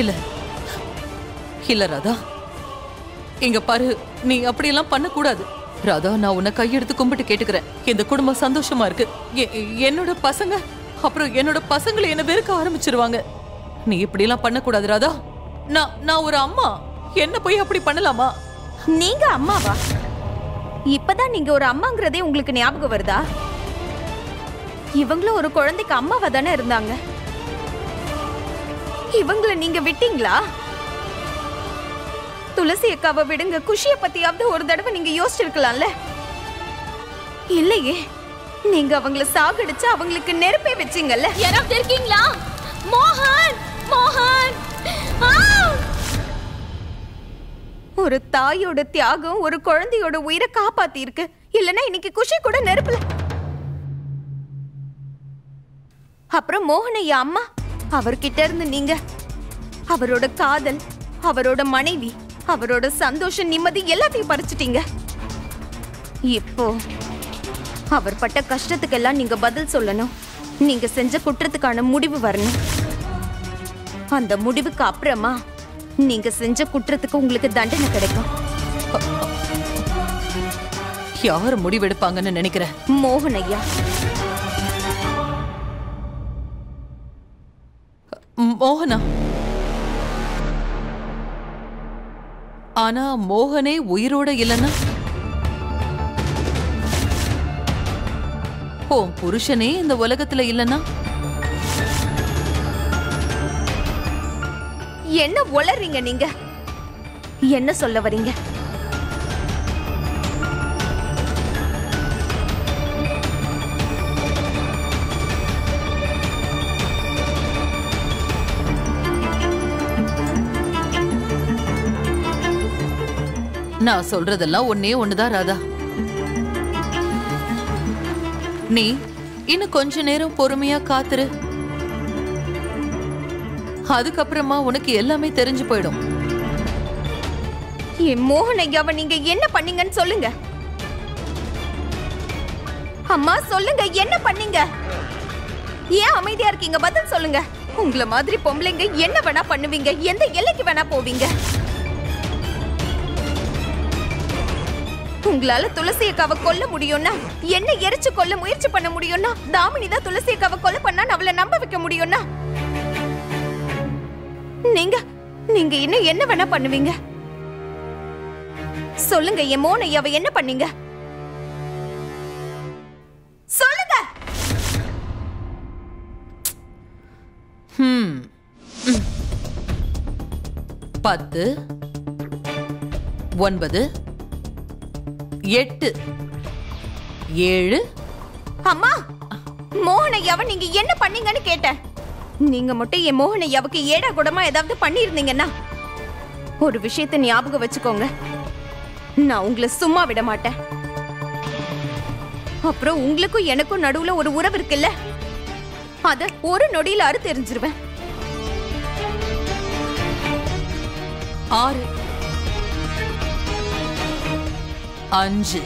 இல்ல இல்ல ராதா, இங்க பாரு, நீ அப்படியெல்லாம் பண்ண கூடாது ராதா. நான் உன்னை கையெடுத்து கும்பிட்டு கேட்டுக்கிறேன். இந்த குடும்பம் சந்தோஷமா இருக்கு. என்னோட பசங்க அப்புறம் என்னோட பசங்களை என்ன வெறுக்க ஆரம்பிச்சிருவாங்க. நீ இப்படியெல்லாம் பண்ண கூடாது ராதா. நான் ஒரு அம்மா, என்ன போய் அப்படி பண்ணலாமா? நீங்க அம்மாவா? இப்பதான் நீங்க ஒரு அம்மாங்கிறதே உங்களுக்கு ஞாபகம் வருதா? இவங்களும் ஒரு குழந்தைக்கு அம்மாவா தானே இருந்தாங்க. இவங்கள நீங்க விட்டீங்களா? துளசி அக்காவை விடுங்க. குஷிய பத்தியாவது ஒரு தடவை நீங்க யோசிச்சிருக்கலாம்ல. இல்லையே, நீங்க அவங்கள சாகடிச்சு அவங்களுக்கு நெருப்பே வச்சீங்கல்ல. யாராவது இருக்கீங்களா? மோகன், மோகன்! ஒரு தாயோட தியாகம் ஒரு குழந்தையோட உயிரை காப்பாத்தி இருக்கு. இல்லனா இன்னைக்கு குஷி கூட நெருப்புல. அப்புறம் மோகனையா அம்மா, அவர்கிட்ட இருந்து நீங்க அவரோட காதல், அவரோட மனைவி, அவரோட சந்தோஷம், நிம்மதி எல்லாத்தையும் பறிச்சிட்டீங்க. இப்போ அவர் பட்ட கஷ்டத்துக்கெல்லாம் நீங்க பதில் சொல்லணும். நீங்க செஞ்ச குற்றத்துக்கான முடிவு வரணும். அந்த முடிவுக்கு அப்புறமா நீங்க செஞ்ச குற்றத்துக்கு உங்களுக்கு தண்டனை கிடைக்கும். யார் முடிவெடுப்பாங்கன்னு நினைக்கிறேன்? மோகன் ஐயா. மோகனா? ஆனா மோகனே உயிரோட இல்லைன்னா, உன் புருஷனே இந்த உலகத்துல இல்லைன்னா, என்ன உளறீங்க நீங்க? என்ன சொல்ல வரீங்க? நான் சொல்றதெல்லாம் ஒன்னே ஒண்ணுதான் ராதா. நீ இன்னும் கொஞ்ச நேரம் பொறுமையா காத்துரு. அதுக்கப்புறமா உனக்கு எல்லாமே தெரிஞ்சு போயிடும். என் மோகன் ஐயாவை நீங்க என்ன பண்ணீங்கன்னு சொல்லுங்க. அம்மா சொல்லுங்க, என்ன பண்ணீங்க? ஏன் அமைதியா இருக்கீங்க? பதில் சொல்லுங்க. உங்கள மாதிரி பொம்பளைங்க என்ன வேணா பண்ணுவீங்க, எந்த எல்லைக்கு வேணா போவீங்க. உங்களால துளசி அக்காவை கொல்ல முடியும்னா, என்ன எரிச்சு கொல்ல முயற்சி பண்ண முடியும்னா, தாமினி தான் துளசி அக்காவை கொலை பண்ணா அவளை நம்ப வைக்க முடியும்னா, நீங்க இன்னும் என்ன வேணா பண்ணுவீங்க. சொல்லுங்க, என் மோகன் ஐயாவை என்ன பண்ணீங்க? சொல்லுங்க. 10, 9, 8, 7. அம்மா, மோகன் ஐயாவை நீங்க என்ன பண்ணீங்கன்னு கேட்டேன். நீங்க மட்டும் என் மோகன் ஐயாவுக்கு ஏடா கூடமா ஏதாவது பண்ணிருந்தீங்கன்னா, ஒரு விஷயத்தை ஞாபகம் வச்சுக்கோங்க, நான் உங்களை சும்மா விட மாட்டேன். அப்புறம் உங்களுக்கும் எனக்கும் நடுவுல ஒரு உறவு இருக்குல்ல, அத ஒரு நொடியில அறு தெரிஞ்சிருவேன். 6, 5,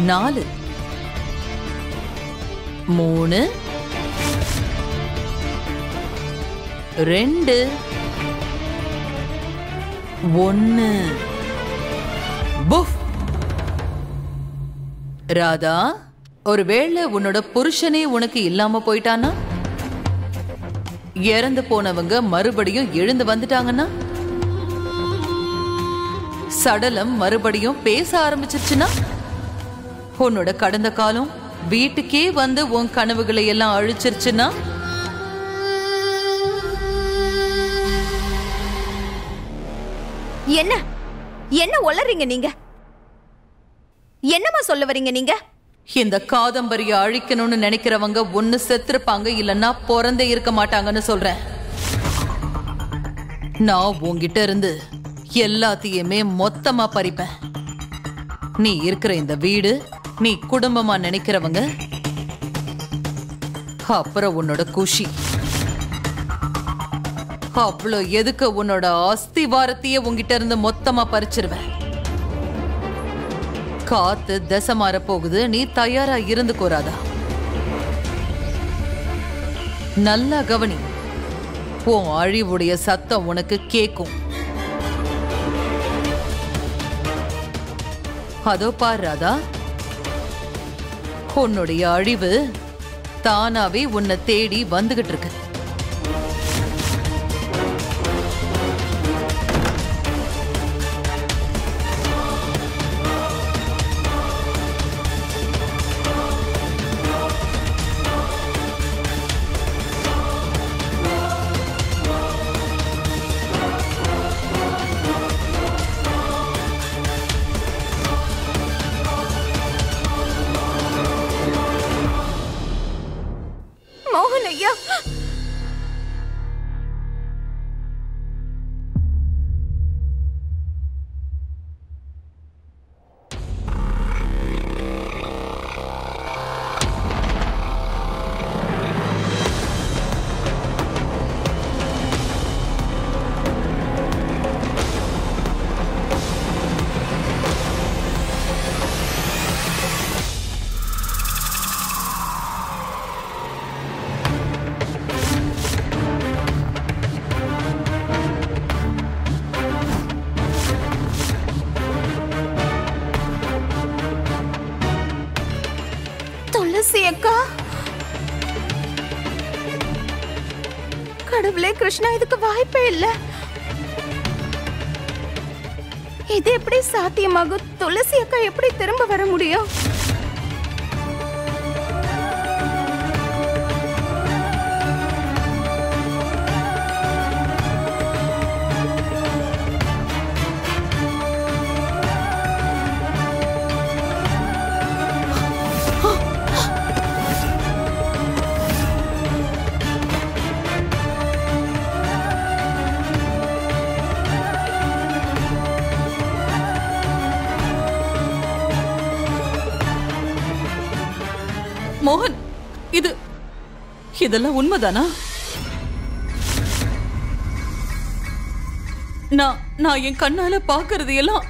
4, 3, 2, 1. புஃப். ராதா, ஒருவேளை உன்னோட புருஷனே உனக்கு இல்லாம போயிட்டானா, இறந்து போனவங்க மறுபடியும் எழுந்து வந்துட்டாங்கன்னா, சடலம் மறுபடியும் பேச ஆரம்பிச்சிருச்சுன்னா, உன்னோட கடந்த காலம் வீட்டுக்கே வந்து உன் கனவுகளை எல்லாம் அழிச்சிருச்சுன்னா, என்ன என்ன உளறீங்க நீங்க? என்னமா சொல்ல வரீங்க நீங்க? இந்த காதம்பரியை அழிக்கணும்னு நினைக்கிறவங்க ஒண்ணு செத்துருப்பாங்க, இல்லன்னா பிறந்தே இருக்க மாட்டாங்கன்னு சொல்றேன். நான் உன்கிட்ட இருந்து எல்லாத்தையுமே மொத்தமா பறிப்பேன். நீ இருக்கிற இந்த வீடு, நீ குடும்பமா நினைக்கிறவங்க, அப்புறம் உன்னோட குஷி, அவ்வளோ எதுக்கு உன்னோட அஸ்திவாரத்தையே உன்கிட்ட இருந்து மொத்தமா பறிச்சிருவேன். காத்து தசை மாற போகுது, நீ தயாரா இருந்து கோராதா. நல்லா கவனி. உன் அழிவுடைய சத்தம் உனக்கு கேக்கும். அதோ பாரு ராதா, உன்னுடைய அழிவு தானாவே உன்னை தேடி வந்துகிட்டு இருக்கு. மோகன் ஐயா, துளசி அக்கா, கடவுளே கிருஷ்ணா, இதுக்கு வாய்ப்பே இல்ல. இது எப்படி சாத்தியமாகும்? துளசி அக்கா எப்படி திரும்ப வர முடியும்? மோகன், இதெல்லாம் உண்மைதானா? நான் என் கண்ணால பாக்குறது எல்லாம்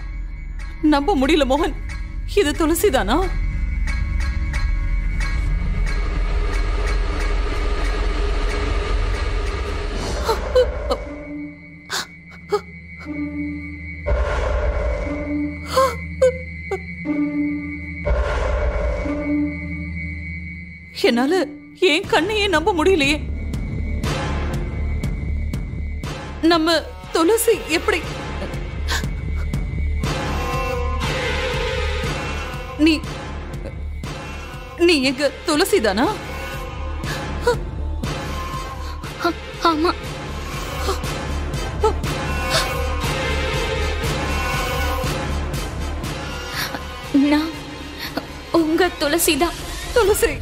நம்ப முடியல மோகன். இது துளசிதானா? என்னால என் கண்ணையே நம்ப முடியலையே. நம்ம துளசி எப்படி? நீ எங்க துளசி தானா? ஆமா, நான் உங்க துளசிதான். துளசி,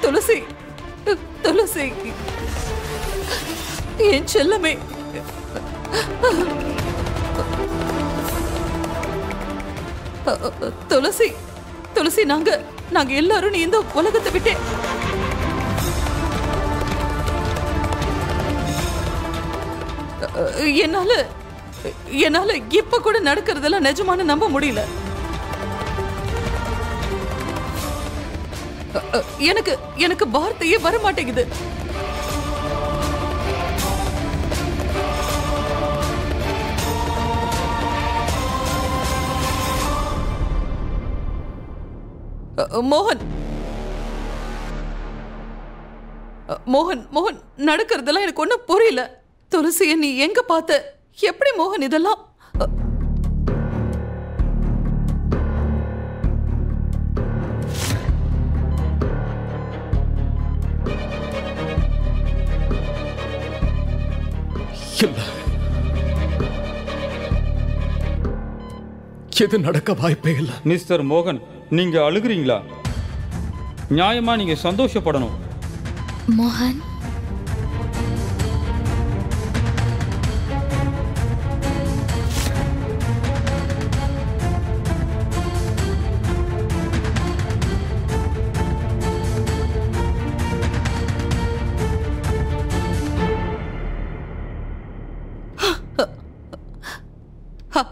துளசி, துளசி, என் செல்லமே. துளசி, துளசி, நாங்க எல்லாரும் நீ இந்த உலகத்தை விட்டே என்னால இப்ப கூட நடக்கிறதெல்லாம் நிஜமான நம்ப முடியல. எனக்கு வார்த்தையே வர மாட்டேங்குது. மோகன், மோகன், மோகன், நடக்கிறதெல்லாம் எனக்கு ஒண்ணும் புரியல. துளசியை நீ எங்க பார்த்த? எப்படி மோகன் இதெல்லாம்? இது நடக்க வாய்ப்பே இல்லை. மிஸ்டர் மோகன், நீங்க அழுகுறீங்களா? நியாயமா நீங்க சந்தோஷப்படணும். மோகன்,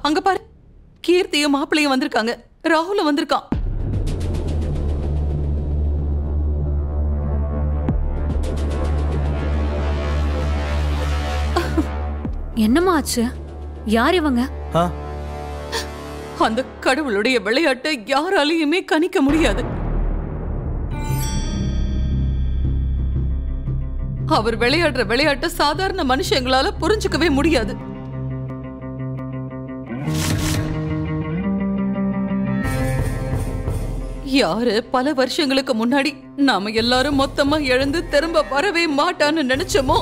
அங்க பாரு, கீர்த்தி கீர்த்தியும் மாப்பிள்ளையும் வந்திருக்காங்க. ராகுலும் வந்திருக்கான். என்னம்மா ஆச்சு? யார் இவங்க? அந்த கடவுளுடைய விளையாட்டை யாராலையுமே கணிக்க முடியாது. அவர் விளையாடுற விளையாட்டை சாதாரண மனுஷங்களால புரிஞ்சுக்கவே முடியாது. யாரு பல வருஷங்களுக்கு முன்னாடி நாம எல்லாரும் மொத்தமா எழுந்து திரும்ப வரவே மாட்டான்னு நினைச்சோமோ,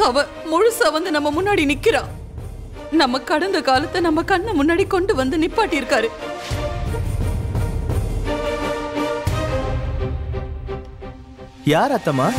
அவ முழுசா வந்து நம்ம முன்னாடி நிக்கிறா. நம்ம கடந்த காலத்தை நம்ம கண்ண முன்னாடி கொண்டு வந்து நிப்பாட்டி இருக்காரு. யார் அத்தம்மா?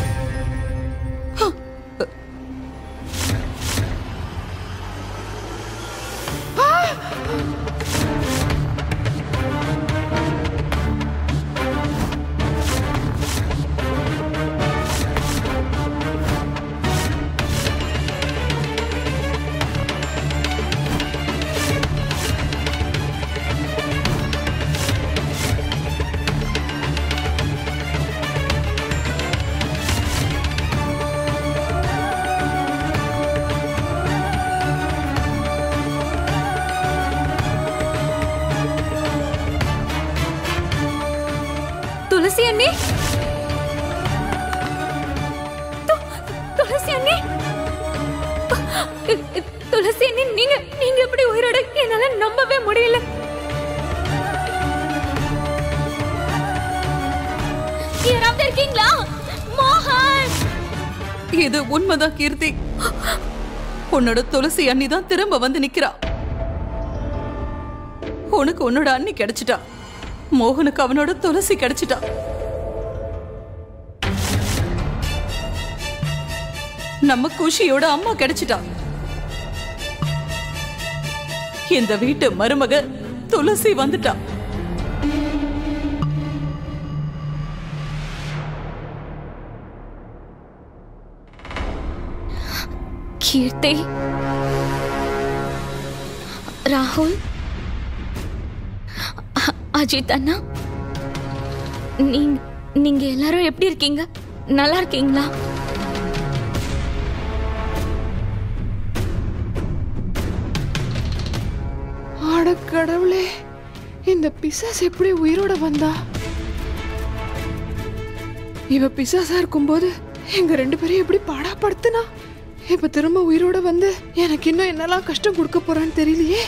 துளசி அண்ணி, துளசி அண்ணி, துளசி அண்ணி, நீங்க நீங்க எப்படி உயிரோட? என்னால நம்பவே முடியல. யாராவது இருக்கீங்களா? மோகன்! இது உண்மைதான் கீர்த்தி. உன்னோட துளசி அண்ணி தான் திரும்ப வந்து நிக்கிறா. உனக்கு உன்னோட அண்ணி கிடைச்சிட்டா, மோகனுக்கு அவனோட துளசி கிடைச்சிட்டா. நம்ம குஷியோட அம்மா கிடைச்சிட்டா. இந்த வீட்டு மருமக துளசி வந்துட்டா. கீர்த்தி, ராகுல், அஜித் அண்ணா, நீங்க எல்லாரும் எப்படி இருக்கீங்க? நல்லா இருக்கீங்களா? அட கடவுளே, இந்த பிசாசு எப்படி உயிரோட வந்தா? இவ பிசாசா இருக்கும்போது எங்க 2 பேரையும் எப்படி பாடாப்படுத்தினா, இப்ப திரும்ப உயிரோட வந்து எனக்கு இன்னும் என்னெல்லாம் கஷ்டம் கொடுக்க போறான்னு தெரியலையே.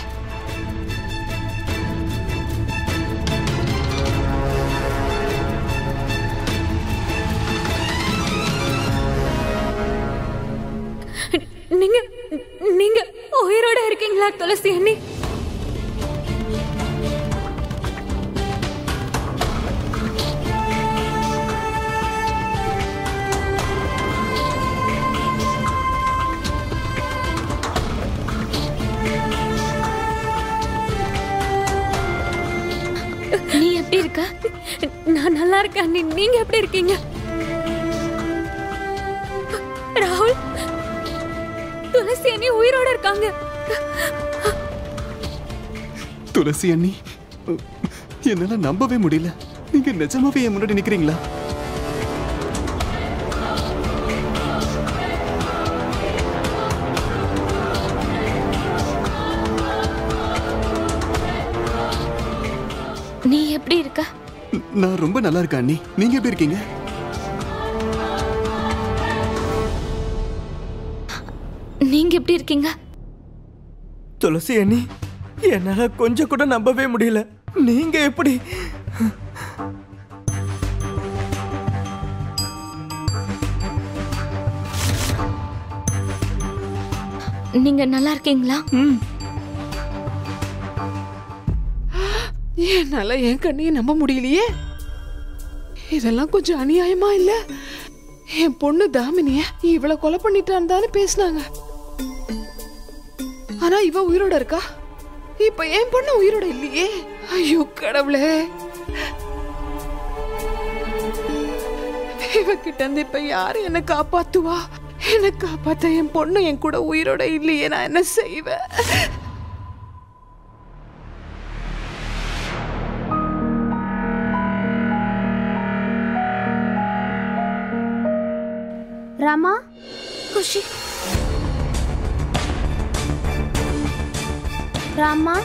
நீங்க நீங்க உயிரோட இருக்கீங்களா துளசி அண்ணி? நீ எப்படி இருக்க? நான் நல்லா இருக்கேன் அண்ணி. நீங்க எப்படி இருக்கீங்க? ராகுல், துளசி அண்ணி உயிரோட இருக்காங்க. துளசி அண்ணி, என்னால நம்பவே முடியல. நீங்க நிஜமாவே என் முன்னாடி நிக்கிறீங்களா? நீ எப்படி இருக்க? நான் ரொம்ப நல்லா இருக்கேன் அண்ணி. நீங்க எப்படி இருக்கீங்க? நீங்க எப்படி இருக்கீங்க? துளசி அண்ணி, என்னால கொஞ்சம் கூட நம்பவே முடியல. நீங்க எப்படி? நீங்க நல்லா இருக்கீங்களா? என்னால என் கண்ணையை நம்ப முடியலையே. இதெல்லாம் கொஞ்சம் அநியாயமா இல்ல? என் பொண்ணு தாமினிய இவளை கொலை பண்ணிட்டான்னு தானே பேசினாங்க. ஆனா இவ உயிரோட இருக்கா. இப்ப என் பொண்ணு உயிரோட இல்லையே. ஐயோ கடவுளே. இவகிட்ட இருந்து இப்ப யாரு என்ன காப்பாத்துவா? என்ன காப்பாத்த என் பொண்ணு என் கூட உயிரோட இல்லையே, நான் என்ன செய்வேன்? ராமா, குஷி, ராமா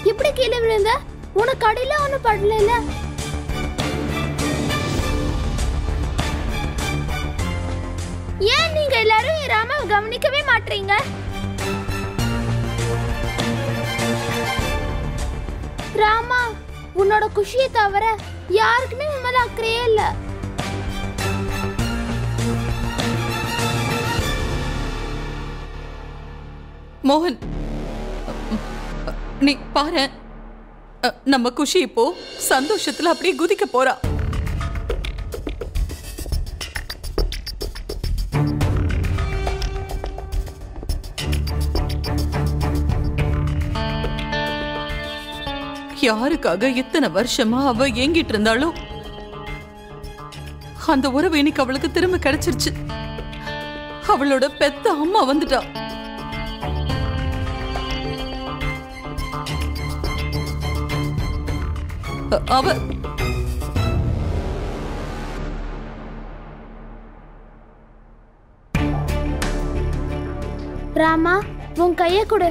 எப்படி கீழே விழுந்த? உனக்கு அடியில ஒன்னும் படல? ஏன் நீங்க எல்லாரும் ராமாவை கவனிக்கவே மாட்டீங்க? ராமா, உன்னோட குஷியை தவிர யாருக்குமே மேல அக்கறையே இல்ல. மோகன், நீ பாரு, நம்ம குஷி இப்போ சந்தோஷத்துல அப்படியே குதிக்க போறா. யாருக்காக இத்தனை வருஷமா அவ ஏங்கிட்டு இருந்தாலும் அந்த உறவு இன்னைக்கு அவளுக்கு திரும்ப கிடைச்சிருச்சு. அவளோட பெத்த அம்மா வந்துட்டா. அவ ராமா, உன் கைய கொடு.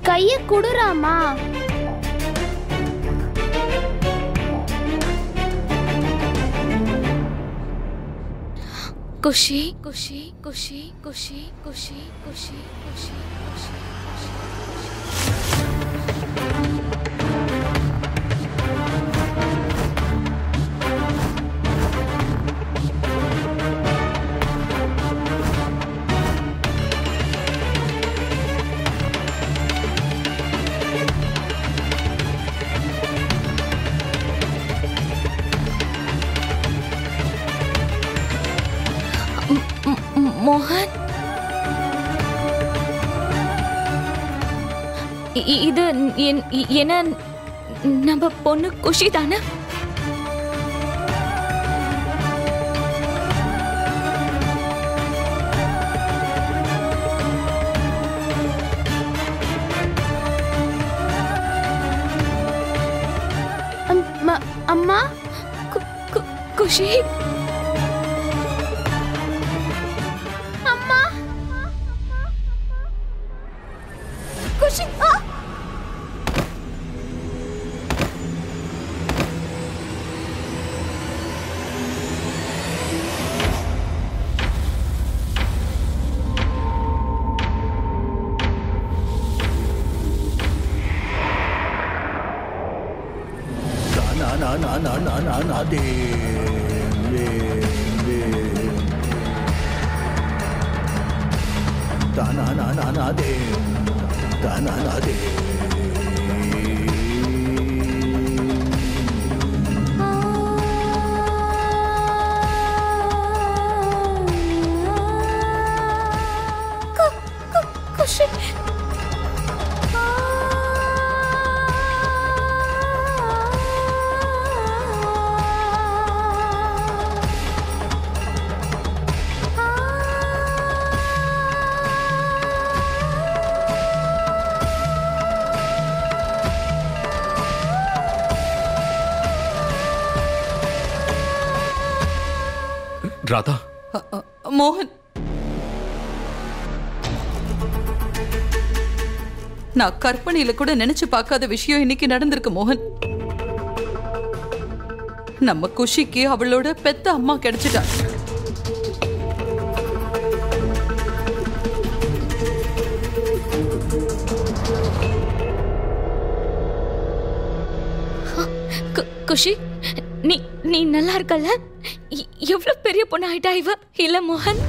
கைய கொடு ராமா. குஷி குஷி குஷி குஷி குஷி குஷி குஷி குஷி. மோகன், இது என்ன நம்ம பொண்ணு குஷி தானே? அம்மா, குஷி, ராதா, மோகன், நான் கற்பனையில கூட நினைச்சு பார்க்காத விஷயம் இன்னைக்கு நடந்திருக்கு மோகன். நம்ம குஷிக்கு அவளோட பெத்த அம்மா கிடைச்சிட்டா. குஷி, நீ நல்லா இருக்கல? எவ்வளவு பெரிய பொண்ணு ஆயிட்டா இவ. இல்ல மோகன்,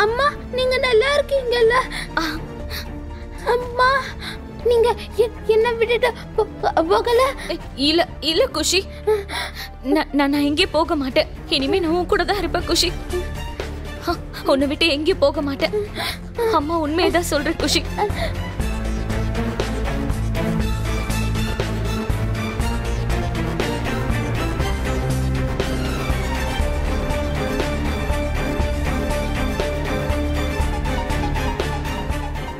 அம்மா நீங்க நல்லா இருக்கீங்கல்ல? அம்மா நீங்க என்ன விட்டுட்டு போகல? இல்ல இல்ல குஷி, நான் எங்கேயும் போக மாட்டேன். இனிமே நான் உன் கூட தான் இருப்பேன் குஷி. உன்னை விட்டு எங்கேயும் போக மாட்டேன். அம்மா உண்மையதான் சொல்றேன் குஷி.